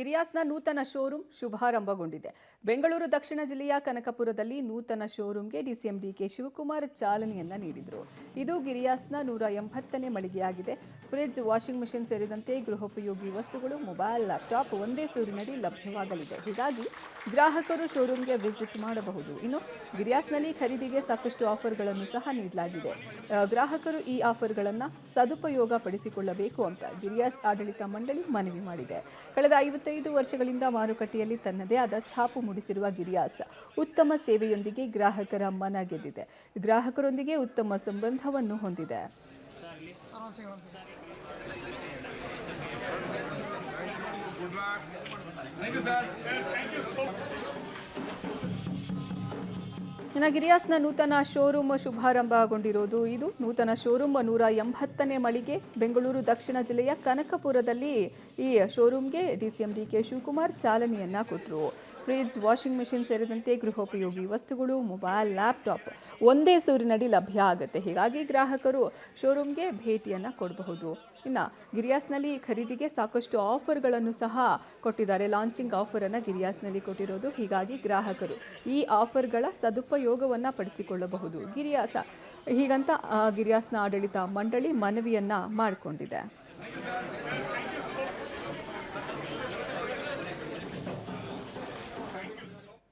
ಗಿರಿಯಾಸ್ನ ನೂತನ ಶೋರೂಮ್ ಶುಭಾರಂಭಗೊಂಡಿದೆ. ಬೆಂಗಳೂರು ದಕ್ಷಿಣ ಜಿಲ್ಲೆಯ ಕನಕಪುರದಲ್ಲಿ ನೂತನ ಶೋರೂಮ್ಗೆ ಡಿಸಿಎಂ ಡಿಕೆ ಶಿವಕುಮಾರ್ ಚಾಲನೆಯನ್ನ ನೀಡಿದರು. ಇದು ಗಿರಿಯಾಸ್ನ 180ನೇ ಮಳಿಗೆಯಾಗಿದೆ. ಫ್ರಿಡ್ಜ್, ವಾಷಿಂಗ್ ಮೆಷಿನ್ ಸೇರಿದಂತೆ ಗೃಹೋಪಯೋಗಿ ವಸ್ತುಗಳು, ಮೊಬೈಲ್, ಲ್ಯಾಪ್ಟಾಪ್ ಒಂದೇ ಸೂರಿನಡಿ ಲಭ್ಯವಾಗಲಿದೆ. ಹೀಗಾಗಿ ಗ್ರಾಹಕರು ಶೋರೂಮ್ಗೆ ವಿಸಿಟ್ ಮಾಡಬಹುದು. ಇನ್ನು ಗಿರಿಯಾಸ್ನಲ್ಲಿ ಖರೀದಿಗೆ ಸಾಕಷ್ಟು ಆಫರ್ಗಳನ್ನು ಸಹ ನೀಡಲಾಗಿದೆ. ಗ್ರಾಹಕರು ಈ ಆಫರ್ಗಳನ್ನು ಸದುಪಯೋಗ ಪಡಿಸಿಕೊಳ್ಳಬೇಕು ಅಂತ ಗಿರಿಯಾಸ್ ಆಡಳಿತ ಮಂಡಳಿ ಮನವಿ ಮಾಡಿದೆ. ಕಳೆದ 55 ವರ್ಷಗಳಿಂದ ಮಾರುಕಟ್ಟೆಯಲ್ಲಿ ತನ್ನದೇ ಆದ ಛಾಪು ಮೂಡಿಸಿರುವ ಗಿರಿಯಾಸ್ ಉತ್ತಮ ಸೇವೆಯೊಂದಿಗೆ ಗ್ರಾಹಕರ ಮನ ಗೆದ್ದಿದೆ. ಗ್ರಾಹಕರೊಂದಿಗೆ ಉತ್ತಮ ಸಂಬಂಧವನ್ನು ಹೊಂದಿದೆ. ಇನ್ನು ಗಿರಿಯಾಸ್ನ ನೂತನ ಶೋರೂಮ್ ಶುಭಾರಂಭಗೊಂಡಿರೋದು. ಇದು ನೂತನ ಶೋರೂಮ್ 180ನೇ ಮಳಿಗೆ ಬೆಂಗಳೂರು ದಕ್ಷಿಣ ಜಿಲ್ಲೆಯ ಕನಕಪುರದಲ್ಲಿ ಈ ಶೋರೂಮ್ಗೆ ಡಿಸಿಎಂ ಡಿಕೆ ಶಿವಕುಮಾರ್ ಚಾಲನೆಯನ್ನ ಕೊಟ್ಟರು. ಫ್ರಿಡ್ಜ್, ವಾಷಿಂಗ್ ಮೆಷಿನ್ ಸೇರಿದಂತೆ ಗೃಹೋಪಯೋಗಿ ವಸ್ತುಗಳು, ಮೊಬೈಲ್, ಲ್ಯಾಪ್ಟಾಪ್ ಒಂದೇ ಸೂರಿನಡಿ ಲಭ್ಯ ಆಗುತ್ತೆ. ಹೀಗಾಗಿ ಗ್ರಾಹಕರು ಶೋರೂಮ್ಗೆ ಭೇಟಿಯನ್ನು ಕೊಡಬಹುದು. ಇನ್ನು ಗಿರಿಯಾಸ್ನಲ್ಲಿ ಖರೀದಿಗೆ ಸಾಕಷ್ಟು ಆಫರ್ಗಳನ್ನು ಸಹ ಕೊಟ್ಟಿದ್ದಾರೆ. ಲಾಂಚಿಂಗ್ ಆಫರನ್ನು ಗಿರಿಯಾಸ್ನಲ್ಲಿ ಕೊಟ್ಟಿರೋದು. ಹೀಗಾಗಿ ಗ್ರಾಹಕರು ಈ ಆಫರ್ಗಳ ಸದುಪಯೋಗವನ್ನು ಪಡಿಸಿಕೊಳ್ಳಬಹುದು. ಹೀಗಂತ ಗಿರಿಯಾಸ್ನ ಆಡಳಿತ ಮಂಡಳಿ ಮನವಿಯನ್ನ ಮಾಡಿಕೊಂಡಿದೆ.